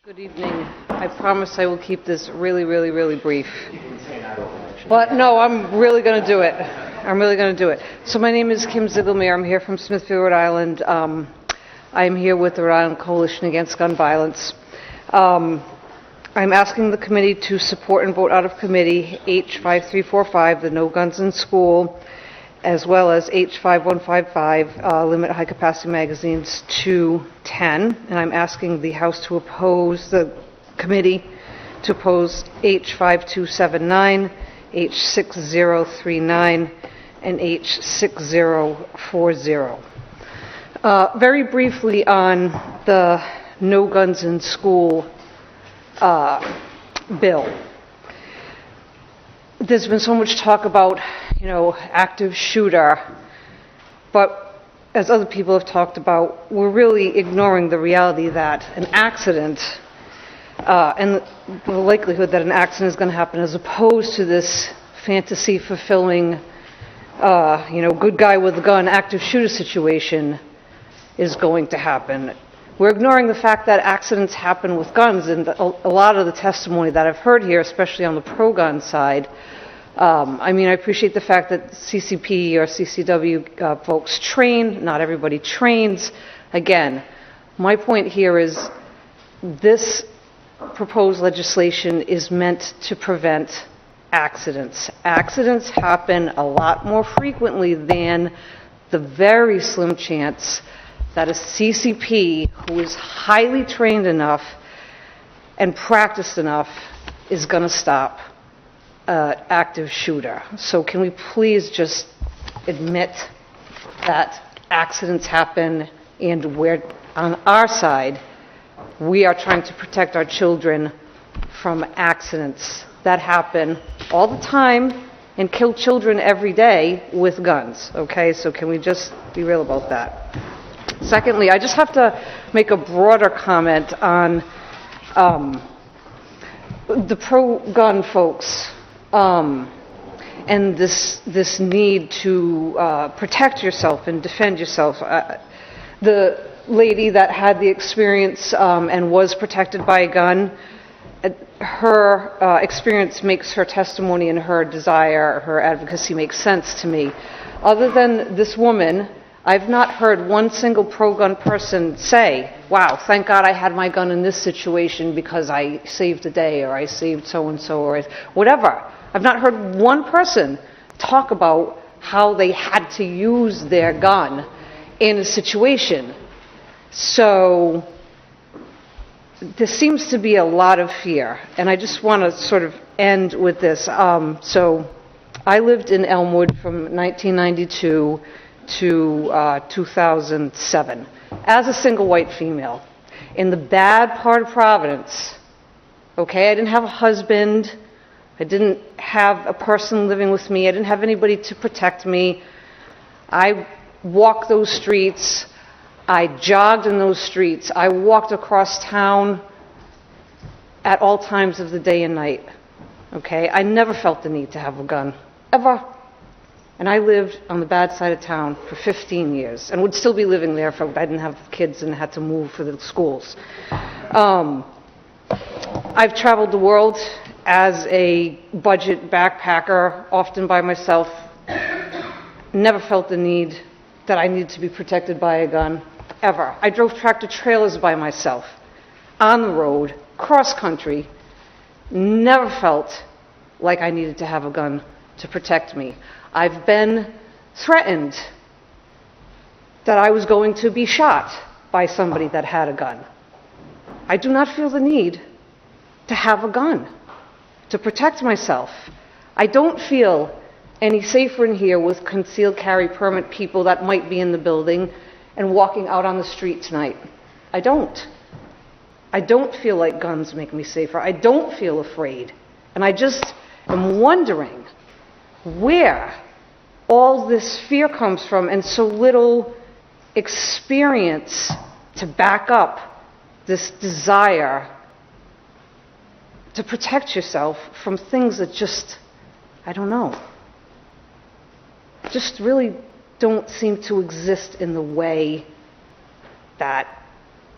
Good evening. I promise I will keep this really, really, really brief. But no, I'm really going to do it. I'm really going to do it. So my name is Kim Ziegel. I'm here from Smithfield, Rhode Island. I'm here with the Rhode Island Coalition Against Gun Violence. I'm asking the committee to support and vote out of committee H5345, the No Guns in School, as well as H5155, limit high-capacity magazines to 10. And I'm asking the House to oppose, the committee to oppose H5279, H6039, and H6040. Very briefly on the No Guns in School bill. There's been so much talk about, active shooter, but as other people have talked about, we're really ignoring the reality that an accident and the likelihood that an accident is going to happen, as opposed to this fantasy-fulfilling, good guy with a gun, active shooter situation is going to happen. We're ignoring the fact that accidents happen with guns, and a lot of the testimony that I've heard here, especially on the pro-gun side, I appreciate the fact that CCP or CCW folks train. Not everybody trains. Again, my point here is this proposed legislation is meant to prevent accidents. Accidents happen a lot more frequently than the very slim chance that a CCP who is highly trained enough and practiced enough is going to stop active shooter. So can we please just admit that accidents happen, and we're, on our side, we are trying to protect our children from accidents that happen all the time and kill children every day with guns, okay? So can we just be real about that? Secondly, I just have to make a broader comment on the pro-gun folks and this need to protect yourself and defend yourself. The lady that had the experience and was protected by a gun, her experience makes her testimony and her desire, her advocacy makes sense to me. Other than this woman, I've not heard one single pro-gun person say, wow, thank God I had my gun in this situation because I saved a day, or I saved so-and-so, or whatever. I've not heard one person talk about how they had to use their gun in a situation. So there seems to be a lot of fear, and I just want to sort of end with this. So I lived in Elmwood from 1992 to 2007 as a single white female in the bad part of Providence. Okay, I didn't have a husband. I didn't have a person living with me. I didn't have anybody to protect me. I walked those streets. I jogged in those streets. I walked across town at all times of the day and night. Okay, I never felt the need to have a gun, ever. And I lived on the bad side of town for 15 years and would still be living there if I didn't have kids and had to move for the schools. I've traveled the world as a budget backpacker, often by myself. Never felt the need that I needed to be protected by a gun, ever. I drove tractor trailers by myself, on the road, cross country. Never felt like I needed to have a gun to protect me. I've been threatened that I was going to be shot by somebody that had a gun. I do not feel the need to have a gun to protect myself. I don't feel any safer in here with concealed carry permit people that might be in the building and walking out on the street tonight. I don't. I don't feel like guns make me safer. I don't feel afraid. And I just am wondering where all this fear comes from and so little experience to back up this desire to protect yourself from things that just, I don't know, just really don't seem to exist in the way that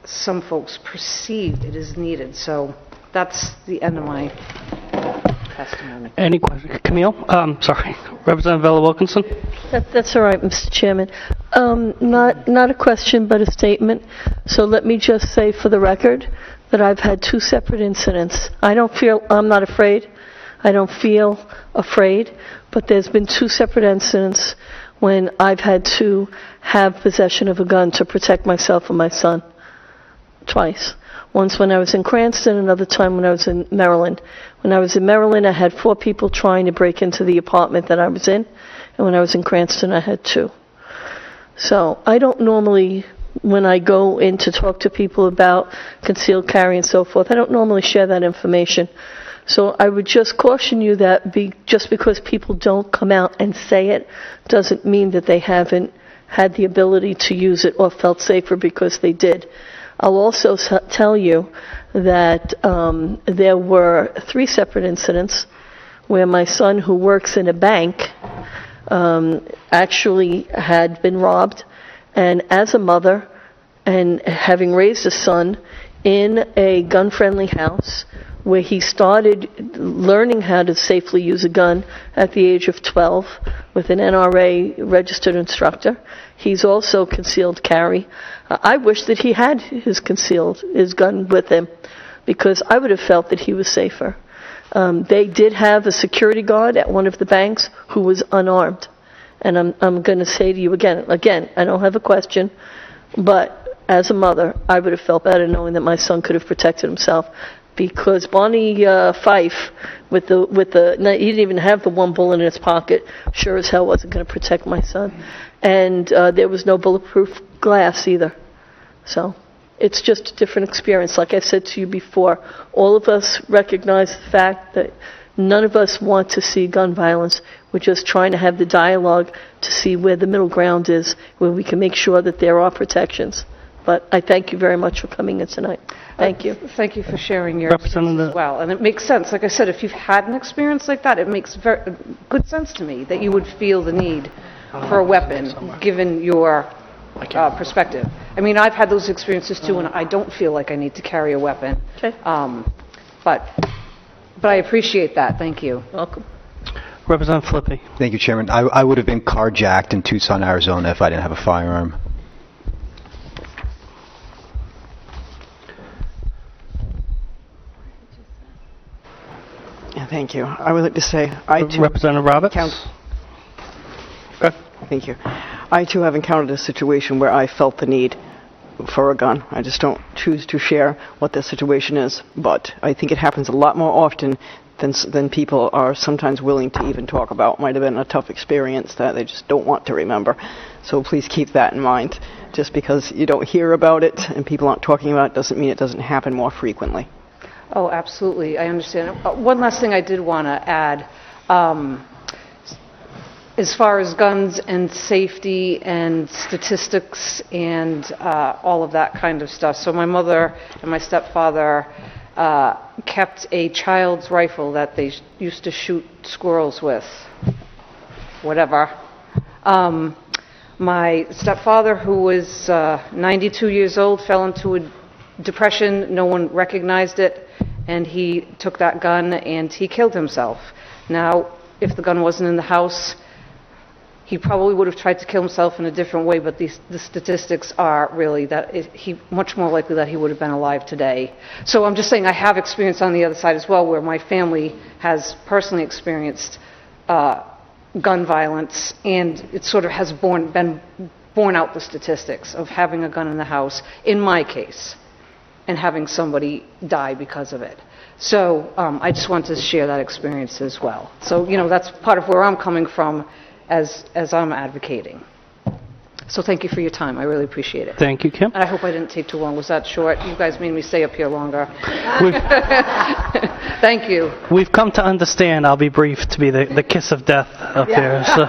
some folks perceived it is needed. So that's the end of my testimony. Any questions? Camille? Sorry. Representative Wilkinson? That's all right, Mr. Chairman. Not a question, but a statement. So let me just say for the record that I've had 2 separate incidents. I'm not afraid. I don't feel afraid, but there's been 2 separate incidents when I've had to have possession of a gun to protect myself and my son. Twice. Once when I was in Cranston, another time when I was in Maryland. When I was in Maryland, I had 4 people trying to break into the apartment that I was in, and when I was in Cranston, I had 2. So I don't normally, when I go in to talk to people about concealed carry and so forth, I don't normally share that information. So I would just caution you that just because people don't come out and say it doesn't mean that they haven't had the ability to use it or felt safer because they did. I'll also tell you that there were 3 separate incidents where my son, who works in a bank, actually had been robbed. And as a mother, and having raised a son in a gun-friendly house, where he started learning how to safely use a gun at the age of 12 with an NRA registered instructor. He's also concealed carry. I wish that he had his gun with him, because I would have felt that he was safer. They did have a security guard at one of the banks who was unarmed. And I'm going to say to you again, I don't have a question, but as a mother, I would have felt better knowing that my son could have protected himself. Because Bonnie Fife, he didn't even have the 1 bullet in his pocket, sure as hell wasn't going to protect my son. And there was no bulletproof glass either. So it's just a different experience. Like I said to you before, all of us recognize the fact that none of us want to see gun violence. We're just trying to have the dialogue to see where the middle ground is, where we can make sure that there are protections. But I thank you very much for coming in tonight. Thank you. Thank you for sharing your experience as well. And it makes sense. Like I said, if you've had an experience like that, it makes very good sense to me that you would feel the need for a weapon, given your perspective. I mean, I've had those experiences too, and I don't feel like I need to carry a weapon. Okay. But I appreciate that. Thank you. Welcome. Representative Flippy. Thank you, Chairman. I would have been carjacked in Tucson, Arizona if I didn't have a firearm. Thank you. I would like to say I too... Representative Roberts? Thank you. I too have encountered a situation where I felt the need for a gun. I just don't choose to share what the situation is, but I think it happens a lot more often than people are sometimes willing to even talk about. Might have been a tough experience that they just don't want to remember. So please keep that in mind. Just because you don't hear about it and people aren't talking about it doesn't mean it doesn't happen more frequently. Oh, absolutely. I understand. One last thing I did want to add. As far as guns and safety and statistics and all of that kind of stuff. So my mother and my stepfather kept a child's rifle that they used to shoot squirrels with. Whatever. My stepfather, who was 92 years old, fell into a depression. No one recognized it, and he took that gun and he killed himself. Now, if the gun wasn't in the house, he probably would have tried to kill himself in a different way, but the statistics are really that much more likely that he would have been alive today. So I'm just saying I have experience on the other side as well, where my family has personally experienced gun violence, and it sort of has been borne out the statistics of having a gun in the house, in my case, and having somebody die because of it. So I just wanted to share that experience as well. So, that's part of where I'm coming from as I'm advocating. So thank you for your time. I really appreciate it. Thank you, Kim. And I hope I didn't take too long. Was that short? You guys made me stay up here longer. Thank you. We've come to understand, I'll be brief, to be the kiss of death up here. So.